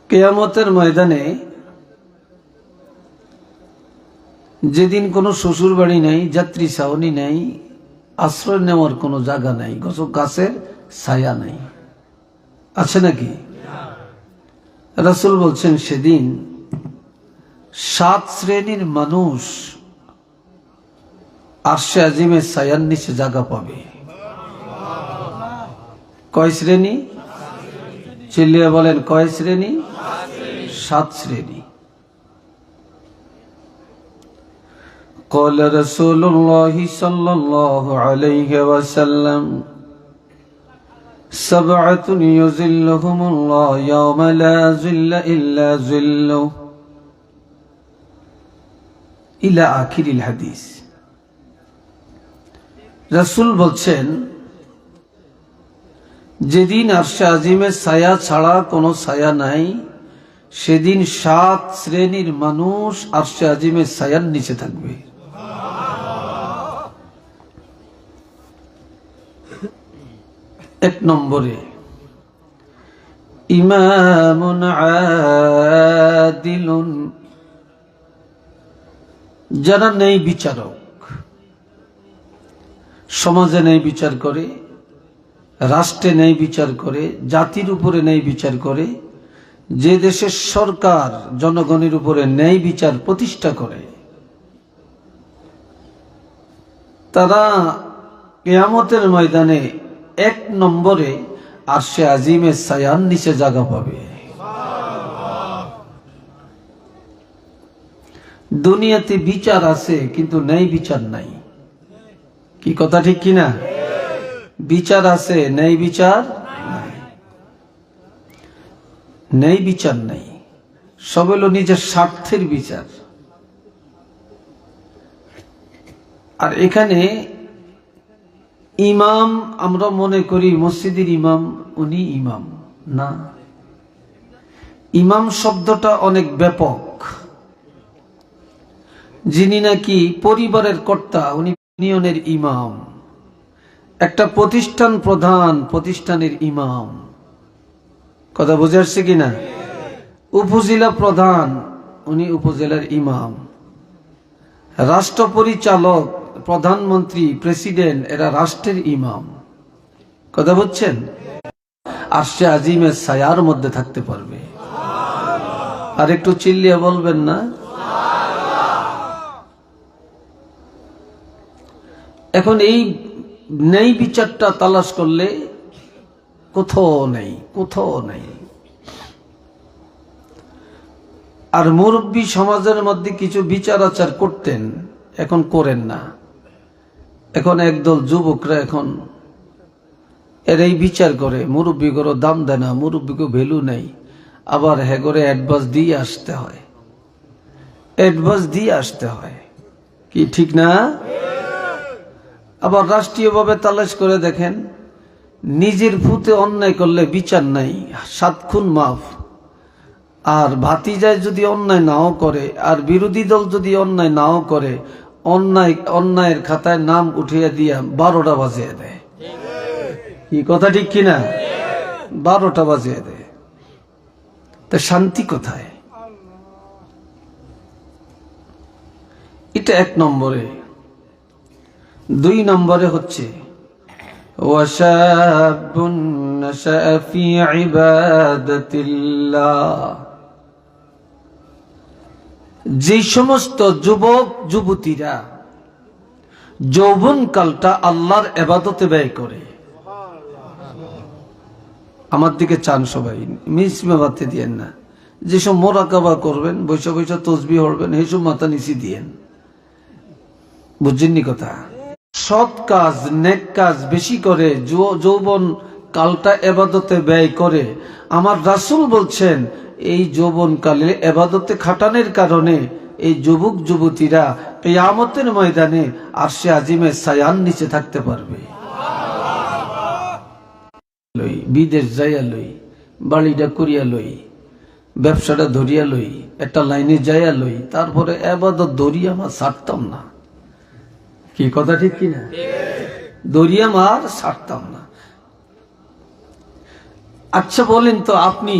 কিয়ামতের ময়দানে যেদিন কোনো শ্বশুর বাড়ি নাই, যাত্রী ছাউনি নাই, আশ্রয় নেওয়ার কোনো জায়গা নাই, গাছের ছায়া নাই, আছে নাকি? রাসূল বলছেন সেদিন 7 শ্রেণীর মানুষ আরশে আজিমের ছায়ার নিচে জায়গা পাবে। কয় শ্রেণী? চিল্লিয়ে বলেন, কয় শ্রেণী? 7 শ্রেণী। قال رسول الله صلى الله عليه وسلم 7 يظلهم الله يوم لا ظل إلا ظله إلى آخر الحديث। রাসূল বলছেন যেদিন আরশে আজিমের ছায়া ছাড়া কোনো ছায়া নাই, সেদিন 7 শ্রেণীর মানুষ আরশে আজিমের ছায়ার নিচে থাকবে। এক নম্বরে ইমামুন আদিলুন, যারা ন্যায় বিচারক, সমাজে ন্যায় বিচার করে, রাষ্ট্রে ন্যায় বিচার করে, জাতির উপরে ন্যায় বিচার করে, যে দেশের সরকার জনগণের উপরে ন্যায় বিচার প্রতিষ্ঠা করে, তারা কিয়ামতের ময়দানে 1 নম্বরে আরশে আজিমের ছায়ার নিচে জায়গা পাবে। দুনিয়াতে বিচার আছে কিন্তু ন্যায় বিচার নাই। কি কথা ঠিক কিনা? বিচার আছে, ন্যায় বিচার নাই। ন্যায় বিচার নাই, সব হলো নিজের স্বার্থের বিচার। আর এখানে ইমাম, আমরা মনে করি মসজিদের ইমাম উনি ইমাম না। ইমাম শব্দটা অনেক ব্যাপক। যিনি নাকি পরিবারের কর্তা উনি ইউনিয়নের ইমাম, একটা প্রতিষ্ঠান প্রধান প্রতিষ্ঠানের ইমাম। কথা বুঝে আসছে কিনা? উপজেলা প্রধান উনি উপজেলার ইমাম, রাষ্ট্র পরিচালক, প্রধানমন্ত্রী, প্রেসিডেন্ট এরা রাষ্ট্রের ইমাম। কথা বুঝছেন? আরশে আজিমের ছায়ার মধ্যে থাকতে পারবে। আর একটু চিল্লিয়ে বলবেন না? এখন এই ন্যায় বিচারটা তালাশ করলে কোথাও নেই, কোথাও নেই। আর মুরব্বী সমাজের মধ্যে কিছু বিচার আচার করতেন, এখন করেন না। এখন একদল যুবকরা এখন এরাই বিচার করে, মুরব্বী করে দাম দেয় না, মুরব্বীকে ভ্যালু নেই। আবার হ্যাঁ করে অ্যাডভান্স দিয়ে আসতে হয়, অ্যাডভান্স দিয়ে আসতে হয়। কি ঠিক না? আবার রাষ্ট্রীয়ভাবে তালাশ করে দেখেন, নিজের ফুতে অন্যায় করলে বিচার নাই, 7 খুন মাফ। আর ভাতিজায় যদি অন্যায় নাও করে, আর বিরোধী দল যদি অন্যায় নাও করে, অন্যায়ের খাতায় নাম উঠিয়ে দিয়া 12টা বাজিয়ে দেয়। কি কথা ঠিক কিনা? 12টা বাজিয়ে দেয়। তা শান্তি কোথায়? এটা 1 নম্বরে। 2 নম্বরে হচ্ছে ওয়াশাবুন নাশাআ ফি ইবাদাতিল্লাহ, যে সমস্ত যুবক যুবতীরা যৌবনকালটা আল্লাহর ইবাদতে ব্যয় করে। আমার দিকে চান সবাই, মিসমে বাতে দিয়েন না। যেসব মোরাকাবা করবেন, বৈশা বৈশা তসবিহ পড়বেন, এইসব মাথা নিচে দিয়েন। বুঝছেননি কথা? সৎ কাজ, নেক কাজ বেশি করে, যৌবন কালটা ইবাদতে ব্যয় করে। আমার রাসূল বলছেন এই যৌবন কালে ইবাদতে খাটানোর কারণে এই যুবক যুবতীরা কিয়ামতের ময়দানে আরশে আজিমের ছায়ার নিচে থাকতে পারবে। লই বিদেশ যাইয়া লই, বাড়িটা করিয়া লই, ব্যবসাটা ধরিয়া লই, একটা লাইনে যাইয়া লই, তারপরে ইবাদত ধরিয়া আমার ছাড়তাম না। কি কথা ঠিক কিনা? ধরিয়া মার ছাড়তাম না। আচ্ছা বলেন তো, আপনি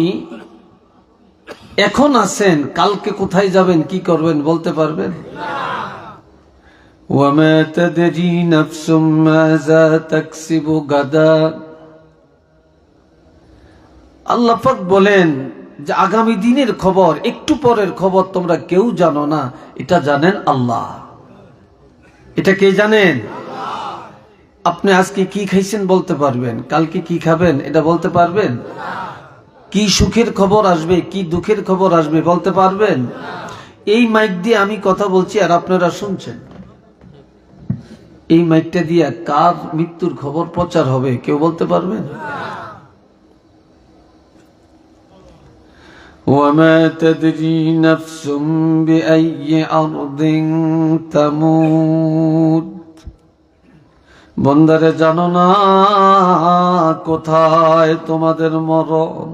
এখন আছেন, কালকে কোথায় যাবেন, কি করবেন বলতে পারবেন? ওয়ামা তাদরি নাফসুম মাযা তাকসিবু গাদা। আল্লাহ পাক বলেন যে আগামী দিনের খবর, একটু পরের খবর তোমরা কেউ জানো না, এটা জানেন আল্লাহ। এটা কে জানেন? আপনি আজকে কি খাইছেন বলতে পারবেন? কালকে কি খাবেন এটা বলতে পারবেন? কি সুখের খবর আসবে, কি দুঃখের খবর আসবে বলতে পারবেন? এই মাইক দিয়ে আমি কথা বলছি আর আপনারা শুনছেন, এই মাইকটা দিয়ে কার মৃত্যুর খবর প্রচার হবে কেউ বলতে পারবেন? وما تدري نفس بأي أرض تموت। বন্দারে জানো না কোথায় তোমাদের মরণ,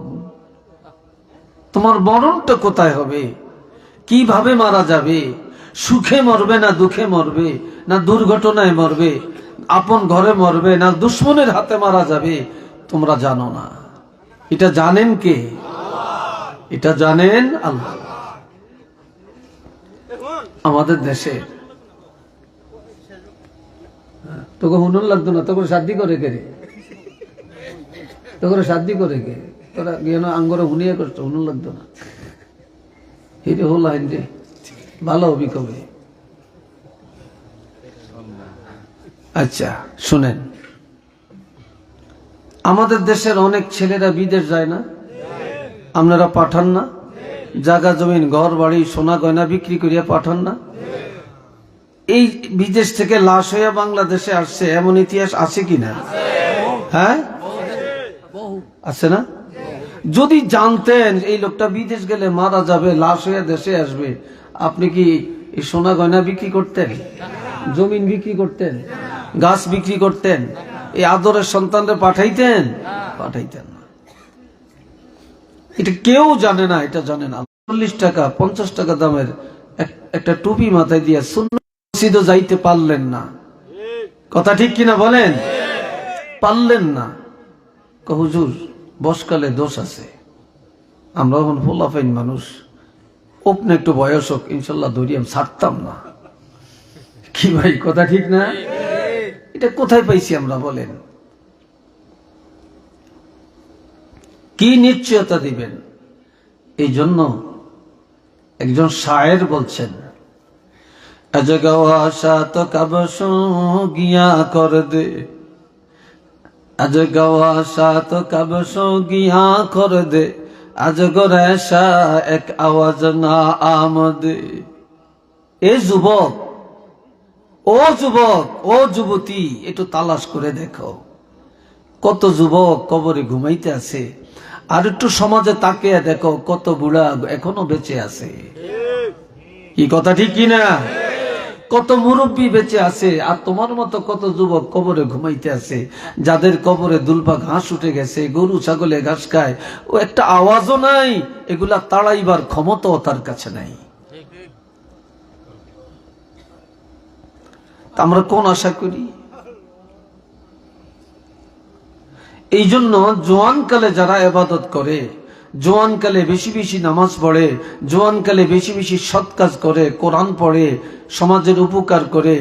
তোমার মরণটা কোথায় হবে, কিভাবে মারা যাবে, সুখে মরবে না দুঃখে মরবে, না দুর্ঘটনায় মরবে, আপন ঘরে মরবে, না দুশ্মনের হাতে মারা যাবে, তোমরা জানো না। এটা জানেন কে? এটা জানেন আল্লাহ। আমাদের দেশে তোকে হুনুন লাগতো না, তোকে শাদি করে কে রে, তোকে শাদি করে কে, তোরা গিয়ে আঙ্গরে হুনিয়ে করছো, হুনুন লাগতো না। হিরে হল রে ভালো হবি কবে? আচ্ছা শুনেন, আমাদের দেশের অনেক ছেলেরা বিদেশ যায় না, আপনারা পাঠান না? জায়গা জমিন ঘর বাড়ি সোনা গয়না বিক্রি করিয়া পাঠান না? এই বিদেশ থেকে লাশ হইয়া বাংলাদেশে আসছে, এমন ইতিহাস আছে কিনা? হ্যাঁ আছে না? যদি জানতেন এই লোকটা বিদেশ গেলে মারা যাবে, লাশ হইয়া দেশে আসবে, আপনি কি এই সোনা গয়না বিক্রি করতেন, জমিন বিক্রি করতেন, গাছ বিক্রি করতেন, এই আদরের সন্তানরা পাঠাইতেন? পাঠাইতেন না। এটা কেউ জানে না, এটা জানে না। 40 টাকা 50 টাকা দামের একটা টুপি মাথায় দিয়ে সুন্নাত মসজিদে যাইতে পারলেন না, কথা ঠিক কিনা বলেন? পারলেন না। হুজুর বসকালে দোষ আছে, আমরা এখন ফোলাফাইন মানুষ, ওপনে একটু বয়স হোক ইনশাল্লাহ ধরিয়াম ছাড়তাম না। কি ভাই কথা ঠিক না? এটা কোথায় পাইছি আমরা বলেন? কি নিশ্চয়তা দিবেন? এই জন্য একজন শায়ের বলছেন, আজ গওয়াশা তো কবশ গিয়া কর দে, আজ গওয়াশা তো কবশ গিয়া কর দে, আজ গরেশা এক আওয়াজ না আমদে। এ যুবক, ও যুবক, ও যুবতী, একটু তালাশ করে দেখো, কত যুবক কবরে ঘুমাইতে আছে, আর একটু সমাজে তাকিয়ে দেখো কত বুড়া এখনো বেঁচে আছে। কি কথা ঠিক কিনা? কত মুরব্বী বেঁচে আছে, আর তোমার মতো কত যুবক কবরে ঘুমাইতে আছে, যাদের কবরে দুলবা ঘাস উঠে গেছে, গরু ছাগলে ঘাস খায়, ও একটা আওয়াজও নাই, এগুলা তাড়াইবার ক্ষমতাও তার কাছে নাই। আমরা কোন আশা করি? এই জন্য জোয়ানকালে যারা ইবাদত করে, জোয়ানকালে বেশি বেশি নামাজ পড়ে, জোয়ানকালে বেশি বেশি সৎ কাজ করে, কোরআন পড়ে, সমাজের উপকার করে,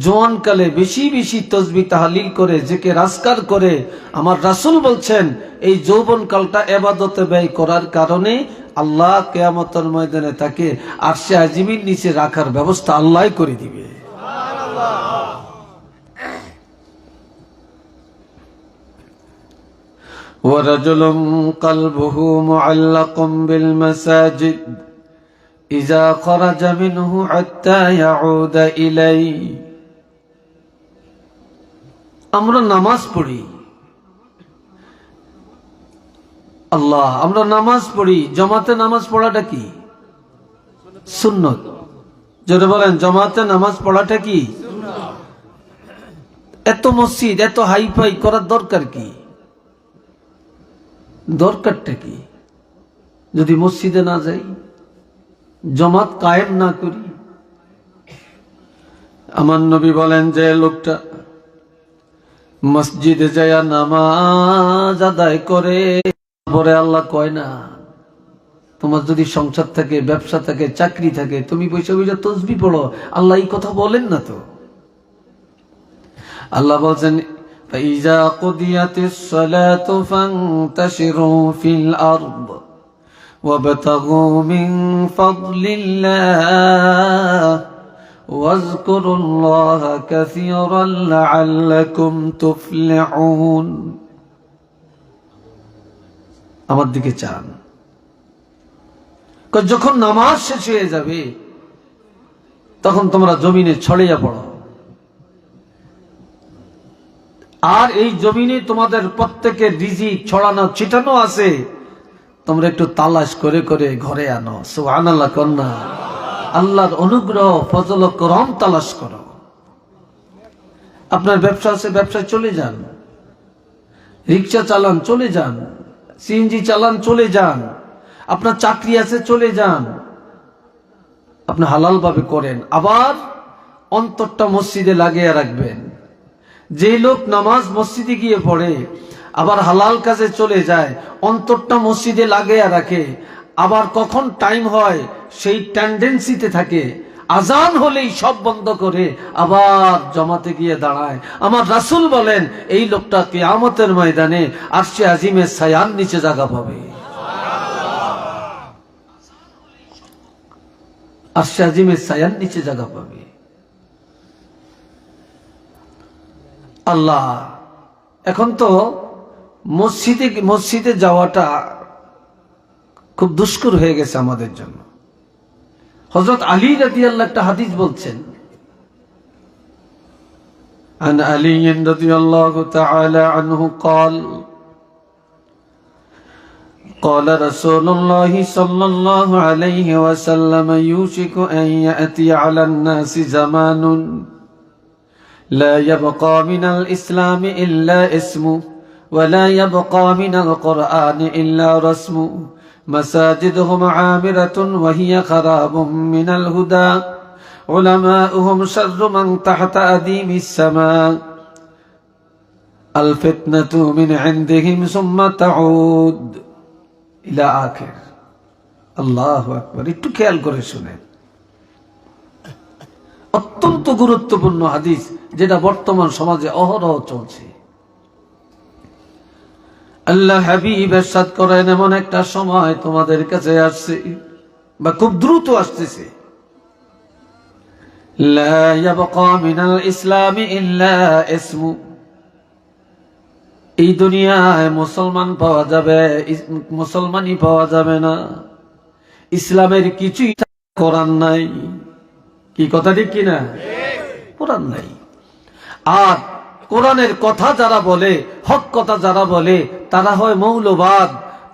জোয়ানকালে বেশি বেশি তসবিহ তাহলিল করে, জিকির আজকার করে, আমার রাসূল বলছেন এই যৌবনকালটা ইবাদতে ব্যয় করার কারণে আল্লাহ কিয়ামতের ময়দানে তাকে আরশে আজিমের নিচে রাখার ব্যবস্থা আল্লাহ করে দিবে। ورجل قلبه معلق بالمساجد إذا خرج منه حتى يعود إليه। আমরা নামাজ পড়ি, আল্লাহ, আমরা নামাজ পড়ি, জামাতে নামাজ পড়াটা কি? সুন্নত। যদি বলেন জামাতে নামাজ পড়াটা কি? এত মসজিদ এত হাইফাই করার দরকার কি? দরকারটা কি? যদি মসজিদে না যাই, জামাত কায়েম না করি। আমার নবী বলেন যে লোকটা মসজিদে যায় নামাজ আদায় করে, পরে আল্লাহ কয় না তোমার যদি সংসার থাকে, ব্যবসা থাকে, চাকরি থাকে, তুমি বসে বসে তসবিহ পড়ো, আল্লাহ এই কথা বলেন না তো। আল্লাহ বলছেন فإذا قضيت الصلاة فانتشروا في الأرض وابتغوا من فضل الله واذكروا الله كثيرا لعلكم تفلحون। আমার দিকে চান, যখন নামাজ শেষ হয়ে যাবে তখন তোমরা জমিনে ছড়িয়ে পড়ো, আর এই জমিনে তোমাদের প্রত্যেকের রিজিক ছড়ানো ছিটানো আছে, তোমরা একটু তালাশ করে করে ঘরে আনো। সুবহানাল্লাহ কন্যা, আল্লাহর অনুগ্রহ ফজল করম তালাশ করো। আপনার ব্যবসা আছে, ব্যবসায় চলে যান, রিক্সা চালান চলে যান, সিএনজি চালান চলে যান, আপনার চাকরি আছে চলে যান, আপনি হালাল ভাবে করেন। আবার অন্তরটা মসজিদে লাগিয়ে রাখবেন। যে লোক নামাজ মসজিদে গিয়ে পড়ে আবার হালাল কাজে চলে যায়, অন্তরটা মসজিদে লাগিয়ে রাখে, আবার কখন টাইম হয় সেই টেন্ডেন্সিতে থাকে, আজান হলেই সব বন্ধ করে আবার জমাতে গিয়ে দাঁড়ায়। আমার রাসূল বলেন এই লোকটা কিয়ামতের ময়দানে আরশে আজিমের ছায়ার নিচে জায়গা পাবে। আরশে আজিমের ছায়ার নিচে জায়গা পাবে। আল্লাহ, এখন তো মসজিদে যাওয়াটা খুব দুষ্কর হয়ে গেছে আমাদের জন্য। হযরত আলী রাদিয়াল্লাহু একটা হাদিস বলছেন, عن علي رضي الله تعالى عنه قال قال رسول الله صلى الله عليه وسلم يوشك أن يأتي على الناس زمان لا يبقى من الإسلام إلا اسمه ولا يبقى من القرآن إلا رسمه مساجدهم عامرة وهي خراب من الهدى علماؤهم شر من تحت أديم السماء الفتنة من عندهم ثم تعود إلى آخر। الله أكبر। একটু খেয়াল করে শুনেন, অত্যন্ত গুরুত্বপূর্ণ হাদিস, যেটা বর্তমান সমাজে অহরহ চলছে। আল্লাহ হাবিব ইরশাদ করেন এমন একটা সময় তোমাদের কাছে আসছে বা খুব দ্রুত আসতেছে, লা ইয়াবকা মিনাল ইসলামি ইল্লা ইসমু, এই দুনিয়ায় মুসলমান পাওয়া যাবে, মুসলমানই পাওয়া যাবে না, ইসলামের কিছুই কোরআন নাই। কি কথা ঠিক কিনা? কোরআন নাই। আর কোরআনের কথা যারা বলে, হক কথা যারা বলে, তারা হয় মৌলবাদ,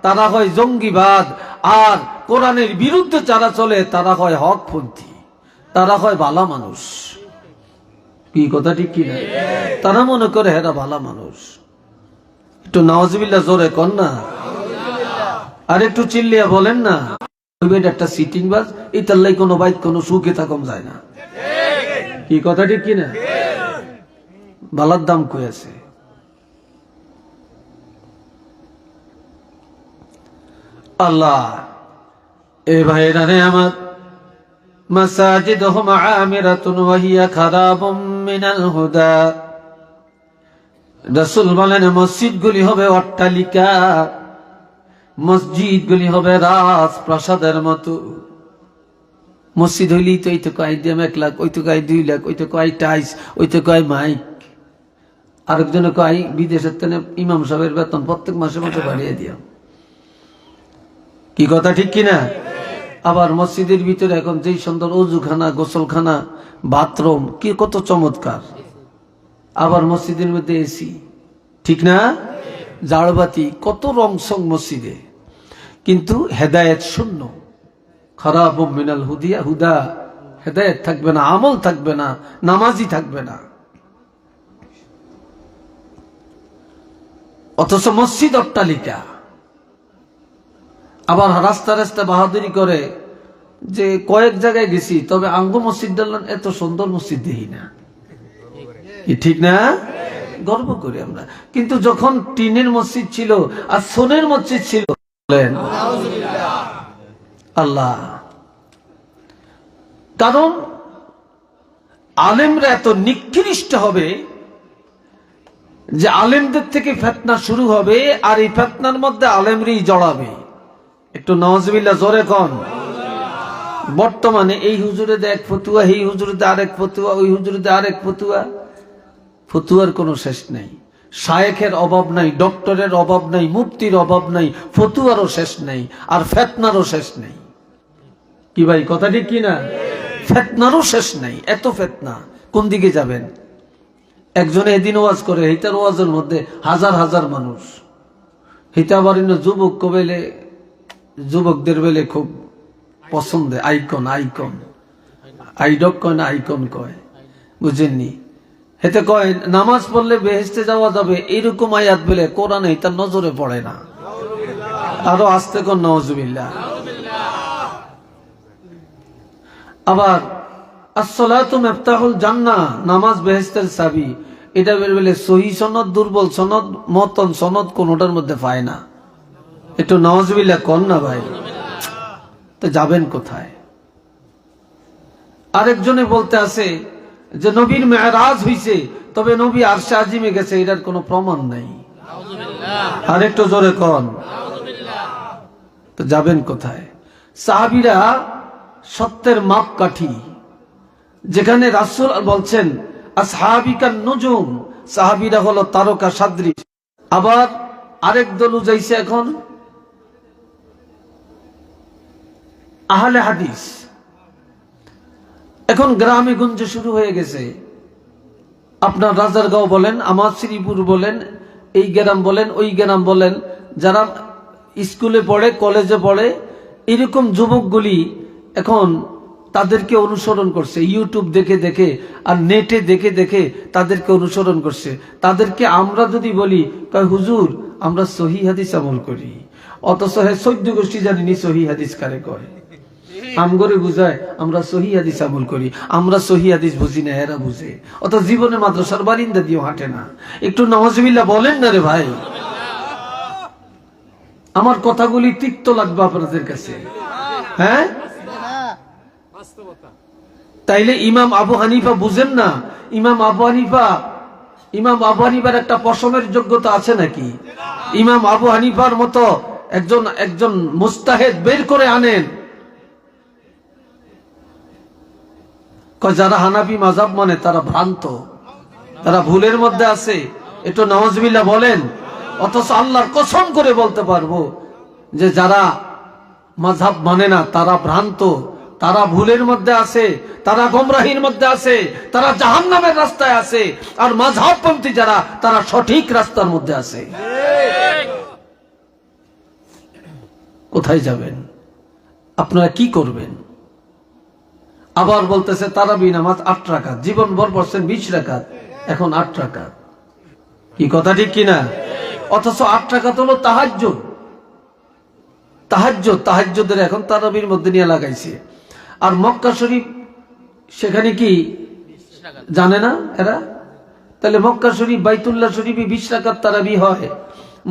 তারা হয় জঙ্গিবাদ। আর কোরআনের বিরুদ্ধে যারা চলে তারা হয় হকপন্থী, তারা হয় ভালো মানুষ। কি কথা ঠিক কিনা? তারা মনে করে এরা ভালো মানুষ। একটু নাউজুবিল্লাহ জোরে কর না, আর একটু চিল্লিয়া বলেন না। একটা সিটিং বাস, এই তাল্লাই কোনো বাইক কোনো সুখে থাকম যায় না। কি কথা ঠিক কিনা? বালার দাম কই আছে? আল্লাহ, এ ভাইরা রে আমার, মাসাজিদুহুম আমিরাতুন ওয়া হিয়া খারাবুম মিনাল হুদা। রাসূল বলেন মসজিদগুলি হবে অট্টালিকা, মসজিদগুলি হবে রাজপ্রাসাদের মতো। মসজিদ হইলেই তো এই তো কয় 1 লাখ, ওই তো কয় 2 লাখ, ওই তো কয় টাইস, ওই তো কয় মাইক। আরেকজনে কয় বিদেশের থেকে ইমাম সাহেবের বেতন প্রত্যেক মাসে মাসে বাড়িয়ে দিও। কি কথা ঠিক কিনা? আবার মসজিদের ভিতরে এখন যেই সুন্দর অজুখানা, গোসলখানা, বাথরুম, কি কত চমৎকার। আবার মসজিদের মধ্যে এসি, ঠিক না? জাড়বাতি, কত রং সং মসজিদে, কিন্তু হেদায়েত শূন্য। খারাবুম মিনাল হুদিয়া, হুদা হেদায়েত থাকবে না, আমল থাকবে না, নামাজি থাকবে না। অথচ মসজিদ অট্টালিকা। আবার রাস্তা রাস্তা বাহাদুরি করে যে কয়েক জায়গায় গেছি, তবে আঙ্গ মসজিদ এত সুন্দর মসজিদ দেখি না। ঠিক না? গর্ব করি আমরা। কিন্তু যখন টিনের মসজিদ ছিল আর সোনের মসজিদ ছিল, আল্লাহ। কারণ আলেমরা এত নিকৃষ্ট হবে যে আলেমদের থেকে ফিতনা শুরু হবে, আর এই ফিতনার মধ্যে আলেমরাই জড়াবে। একটু নাউজুবিল্লাহ জোরে কোন। বর্তমানে এই হুজুরে এক ফতুয়া, এই হুজুরে আরেক ফতুয়া, ওই হুজুরে আরেক ফতুয়া। ফতুয়ার কোনো শেষ নেই, শায়েখের অভাব নাই, ডক্টরের অভাব নাই, মুফতির অভাব নাই, ফতুয়ারও শেষ নেই, আর ফিতনারও শেষ নেই। কি ভাই কথা ঠিক কি না? ফিতনারও শেষ নেই, এত ফিতনা। কোন দিকে যাবেন? একজনে এদিন ওয়াজ করে, এইটার ওয়াজের মধ্যে হাজার হাজার মানুষ। এইটা আবার যুবক কবেলে, যুবকদের বেলে খুব পছন্দ। আইকন আইকন আইডক কয় না আইকন কয়, বুঝেননি? হেতে কয় নামাজ পড়লে বেহেশতে যাওয়া যাবে, এইরকম আয়াত বলে কোরআনে তার নজরে পড়ে না। আরো আস্তে কর নাউজুবিল্লাহ। আবার আসসালাতু মিফতাহুল জান্নাহ, নামাজ বেহেশতের চাবি। এটা বলে সহিহ সনদ, দুর্বল সনদ, মতন সনদ কোনটার মধ্যে পায় না। একটু নাউজুবিল্লাহ কর না ভাই। তো যাবেন কোথায়? আরেকজনে বলতে আছে যে নবীর মেরাজ হইছে, তবে নবী আরশে আজিমে গেছে, এটার কোনো প্রমাণ নাই। আরেকটু জোরে কন। তো যাবেন কোথায়? সাহাবীরা সত্যের মাপকাঠি, যেখানে রাসূল বলছেন আসহাবিকান নুজুম, সাহাবীরা হলো তারকা সদৃশ। আবার আরেক দল যাইছে এখন আহলে হাদিস। এখন গ্রামে গঞ্জে শুরু হয়ে গেছে। আপনার রাজারগাঁও বলেন, আমার শ্রীপুর বলেন, এই গ্রাম বলেন, ওই গ্রাম বলেন, যারা স্কুলে পড়ে, কলেজে পড়ে, এরকম যুবকগুলি এখন তাদেরকে অনুসরণ করছে, ইউটিউব দেখে দেখে আর নেটে দেখে দেখে তাদেরকে অনুসরণ করছে। তাদেরকে আমরা যদি বলি, হুজুর আমরা সহিহ হাদিস আমল করি, অথচ 14 গোষ্ঠী জানিনি সহিহ হাদিস কারে কয়। আমগরে বুঝায় আমরা সহিহ হাদিস আমল করি, আমরা সহিহ হাদিস বুঝি না, এরা বুঝে। অত জীবনে মাদ্রাসার বারিন্দা দিয়েও হাঁটে না। একটু নাউজুবিল্লাহ বলেন না রে ভাই। আমার কথাগুলি তিক্ত লাগবে আপনাদের কাছে, হ্যাঁ? তাইলে ইমাম আবু হানিফা বুঝেন না? ইমাম আবু হানিফার একটা পশমের যোগ্যতা আছে নাকি? ইমাম আবু হানিফার মতো একজন মুস্তাহিদ বের করে আনেন। যারা হানাফি মাযহাব মানে তারা ভ্রান্ত, তারা ভুলের মধ্যে আছে। একটু নাউজুবিল্লাহ বলেন। অথচ আল্লাহর কসম করে বলতে পারবো যে যারা মাযহাব মানে না তারা ভ্রান্ত, তারা ভুলের মধ্যে আছে, তারা গোমরাহির মধ্যে আছে, তারা জাহান্নামের রাস্তায় আছে। আর মাযহাবপন্থী যারা, তারা সঠিক রাস্তার মধ্যে আছে। কোথায় যাবেন? আপনারা কি করবেন? আবার বলতেছে তারাবি নামাজ 8 রাকাত, জীবন ভর পড়ছেন 20 রাকাত, এখন 8 রাকাত। কি কথা ঠিক কিনা? অথচ 8 রাকাত হলো তাহাজ্জুদ। তাহাজ্জুদের এখন তারাবির মধ্যে নিয়ে লাগাইছে। আর মক্কা শরীফ সেখানে কি জানে না এরা? তাহলে মক্কা শরীফ, বাইতুল্লাহ শরীফে 20 রাকাত তারাবি হয়,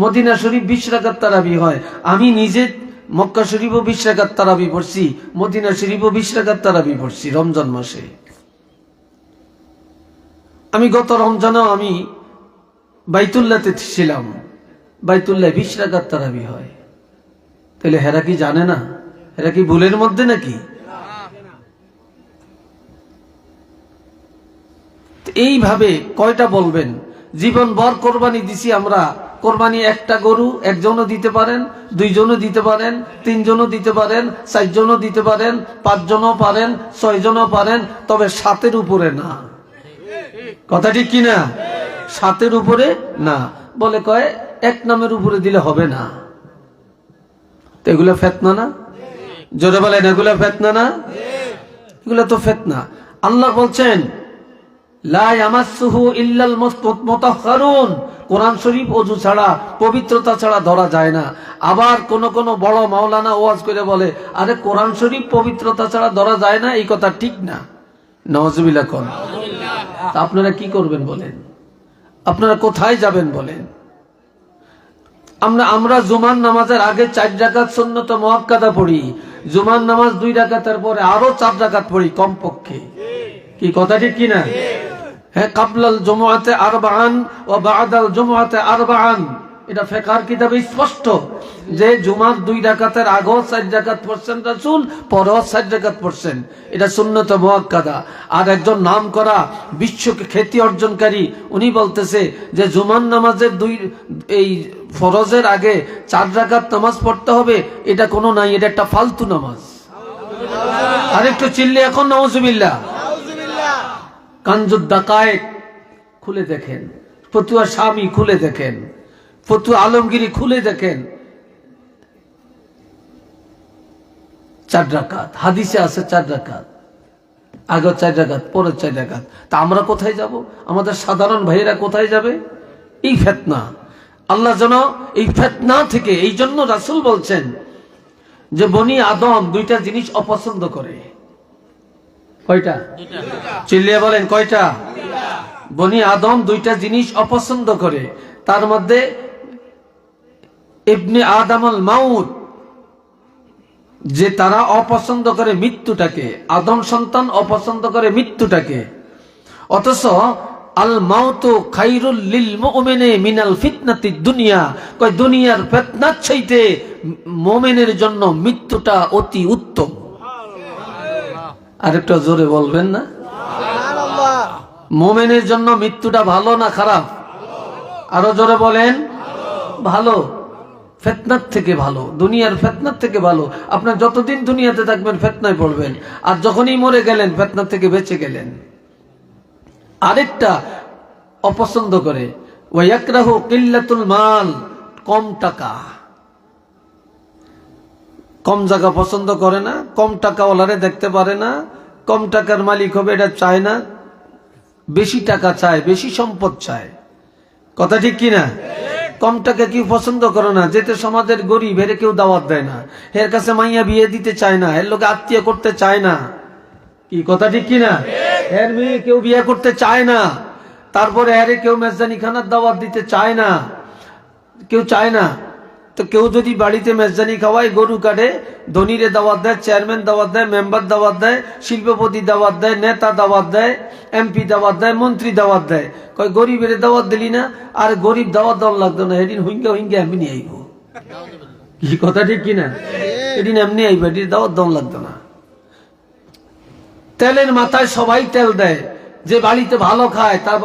মদিনা শরীফ 20 রাকাত তারাবি হয়। আমি নিজে মক্কা শরীফও 20 রাকাত তারাবি পড়ছি, মদিনা শরীফও 20 রাকাত তারাবি পড়ছি রমজান মাসে। আমি গত রমজানেও আমি বাইতুল্লাহতে ছিলাম, বাইতুল্লাহ 20 রাকাত তারাবি হয়। তাহলে হেরা কি জানে না? হেরা কি ভুলের মধ্যে নাকি? এইভাবে কয়টা বলবেন? জীবন ভর কোরবানি দিছি আমরা। কোরবানি একটা গরু একজনও দিতে পারেন, 2 জনও দিতে পারেন, 3 জনও দিতে পারেন, 4 জনও দিতে পারেন, 5 জনও পারেন, 6 জনও পারেন, তবে 7-এর উপরে না। কথা ঠিক কিনা? 7-এর উপরে না। বলে কয় 1 নামের উপরে দিলে হবে না। তো এগুলো ফিতনা না? জোরে বলেন, এগুলো ফিতনা না? এগুলো তো ফিতনা। আল্লাহ বলছেন লা ইয়ামাসসুহু ইল্লাল মুতাহহারুন, কোরআন শরীফ ওযু ছাড়া, পবিত্রতা ছাড়া ধরা যায় না। আবার কোন কোন বড় মাওলানা ওয়াজ করে বলে, আরে কোরআন শরীফ পবিত্রতা ছাড়া ধরা যায় না, এই কথা ঠিক না। নাউজুবিল্লাহ কোন। আপনারা কি করবেন বলেন? আপনারা কোথায় যাবেন বলেন? আমরা জুমার নামাজের আগে 4 রাকাত সুন্নত মুআক্কাদা পড়ি, জুমার নামাজ 2 রাকাতের পরে আরো 4 রাকাত পড়ি কমপক্ষে। কি কথা ঠিক কিনা? হ্যাঁ, কাবলাল জুমআতে আরবাআন ওয়া বা'দাল জুমআতে আরবাআন, এটা ফিকহের কিতাবে স্পষ্ট যে জুমার 2 রাকাতের আগেও 4 রাকাত পড়ছেন রাসূল, পরেও 4 রাকাত পড়ছেন, এটা সুন্নত মুআক্কাদা। আর একজন নাম করা বিশ্বকে খ্যাতি অর্জনকারী উনি বলতেছে যে জুমার নামাজের এই ফরজের আগে 4 রাকাত নামাজ পড়তে হবে, এটা কোনো নাই, এটা একটা ফালতু নামাজ। আরেকটু চিল্লে এখন নাউজুবিল্লাহ। কানজুদ দাকায়েক খুলে দেখেন, ফতুয়া শামী খুলে দেখেন, ফতুয়া আলমগিরি খুলে দেখেন, 4 রাকাত হাদিসে আছে, 4 রাকাত আগে 4 রাকাত পরে 4 রাকাত। তা আমরা কোথায় যাব? আমাদের সাধারণ ভাইয়েরা কোথায় যাবে? এই ফিতনা। আল্লাহ যেন এই ফিতনা থেকে, এই জন্য রাসূল বলছেন যে বনি আদম 2টা জিনিস অপছন্দ করে। কয়টা? চিল্লিয়ে বলেন কয়টা? বনি আদম 2টা জিনিস অপছন্দ করে, তার মধ্যে ইবনে আদমুল মাউত, যে তারা অপছন্দ করে মৃত্যুটাকে, আদম সন্তান অপছন্দ করে মৃত্যুটাকে। অথচ আল মাউতু খায়রুল লিল মুমিনি মিনাল ফিতনাতিদ দুনিয়া, কয় দুনিয়ার ফিতনার চাইতে মুমিনের জন্য মৃত্যুটা অতি উত্তম। আরেকটু জোরে বলবেন না? সুবহানাল্লাহ। মুমিনের জন্য মৃত্যুটা ভালো না খারাপ? আরো জোরে বলেন। ভালো, ফিতনার থেকে ভালো, দুনিয়ার ফিতনার থেকে ভালো। আপনার যতদিন দুনিয়াতে থাকবেন ফিতনায় পড়বেন, আর যখনই মরে গেলেন ফিতনা থেকে বেঁচে গেলেন। আরেকটা অপছন্দ করে, ওয়া ইয়াকরাহু কিল্লাতুল মাল, কম টাকা, কম জায়গা পছন্দ করে না, কম টাকাওয়ালারে দেখতে পারে না, কম টাকার মালিক হবে এটা চায় না, বেশি টাকা চায়, বেশি সম্পদ চায়। কথা ঠিক কিনা? কম টাকা কেউ পছন্দ করে না, যেতে সমাজের গরিব এর কেউ দাওয়াত দেয় না, এর কাছে মাইয়া বিয়ে দিতে চায় না, এর লোকে আত্মীয় করতে চায় না। কি কথা ঠিক কিনা? এর মেয়ে কেউ বিয়ে করতে চায় না, তারপরে এর কেউ মেজদানি খানার দাওয়াত দিতে চায় না, কেউ চায় না। তো কেউ যদি বাড়িতে মেজদানি খাওয়ায়, গরু কাটে, ধনীরে দাওয়াত দেয়, চেয়ারম্যান দাওয়াত দেয়, মেম্বার দাওয়াত দেয়, শিল্পপতি দাওয়াত দেয়, নেতা দাওয়াত দেয়, এমপি দাওয়াত দেয়, মন্ত্রী দাওয়াত দেয়, কয় গরিবের দাওয়াত দিলি না? আর গরিব দাওয়াত দেওয়ার লাগতো না, এদিন হুইঙ্গা হুইঙ্গা এমনি আইব। কি কথা ঠিক কিনা? এদিন এমনি আইব, এদিন দাওয়াত দেওয়ার লাগতো না। তেলের মাথায় সবাই তেল দেয়, যে বাড়িতে ভালো খায় তার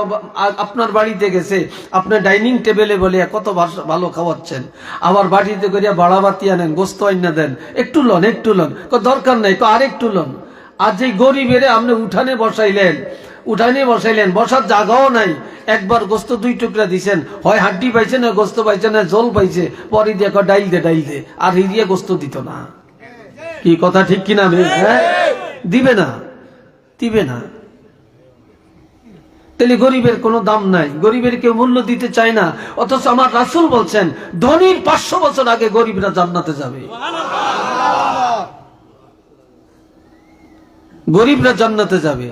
আপনার বাড়িতে গেছে, আপনার ডাইনিং টেবিলে বলে কত ভালো খাওয়াচ্ছেন, আবার বাড়িতে করিয়া বাড়াবাতি আনেন, গোস্ত আইনা দেন, একটু লন একটু লন, দরকার নাই তো আরেকটু লন। আর যে গরিবের আপনি উঠানে বসাইলেন, বসার জায়গাও নাই, একবার গোস্ত 2 টুকরা দিছেন, হয় হাড্ডি পাইছে না গোস্ত পাইছে না জল পাইছে, পরে দিয়ে ডাইল দে, আর হিরিয়া গোস্ত দিত না। কি কথা ঠিক কিনা? হ্যাঁ, দিবে না। তাহলে গরিবের কোনো দাম নাই, গরিবের কেউ মূল্য দিতে চায় না। অথচ আমার রাসূল বলছেন ধনীর 500 বছর আগে গরিবরা জান্নাতে যাবে, গরিবরা জান্নাতে যাবে।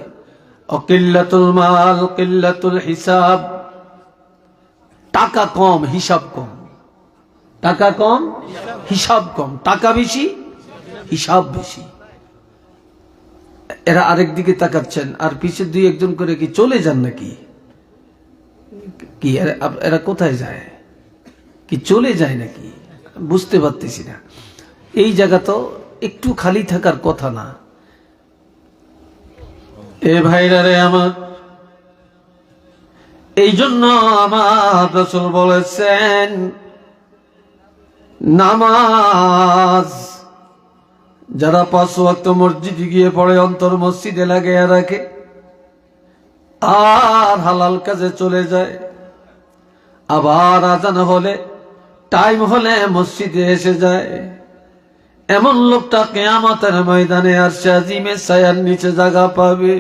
অকিল্লাতুল মাল কিল্লাতুল হিসাব, টাকা কম হিসাব কম, টাকা কম হিসাব কম, টাকা বেশি হিসাব বেশি। এরা আরেক দিকে তাকাচ্ছেন, আর পিছের 2-1 করে কি চলে যান নাকি? কি এরা কোথায় যায়? কি চলে যায় নাকি? বুঝতে পারতেছি না। এই জায়গা তো একটু খালি থাকার কথা না। এ ভাইরা রে আমার, এই জন্য আমার রাসূল বলেছেন নামাজ যারা 5 ওয়াক্ত মসজিদে গিয়ে পড়ে, অন্তর মসজিদে লাগিয়ে রাখে, আর হালাল কাজে চলে যায়, আবার আজান হলে টাইম হলে মসজিদে এসে যায়, এমন লোকটা কিয়ামতের ময়দানে আরশে আজিমের ছায়ার নিচে জায়গা পাবে।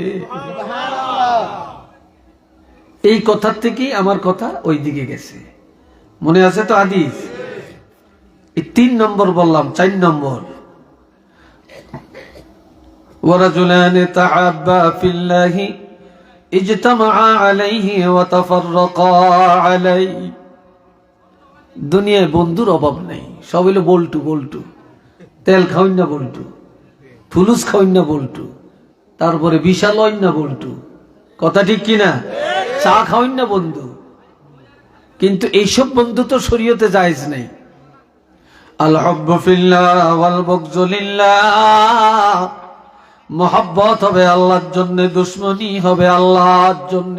এই কথার থেকেই আমার কথা ওই দিকে গেছে, মনে আছে তো হাদিস? এই 3 নম্বর বললাম, 4 নম্বর ورجلان تحابا في الله اجتمعا عليه وتفرقا عليه। দুনিয়ায় বন্ধুর অভাব নেই, সব হইলো বল্টু বল্টু। তেল খাওয়াই না বল্টু, ফুলুস খাওয়াই না বল্টু, তারপরে বিশাল হইন না বল্টু। কথা ঠিক কিনা? চা খাওয়াই না বন্ধু। কিন্তু এইসব বন্ধু তো শরীয়তে জায়েজ নেই। আল হুব্বু ফিল্লাহ ওয়াল বুগযু লিল্লাহ, মহব্বত হবে আল্লাহর জন্য, দুশমনী হবে আল্লাহর জন্য।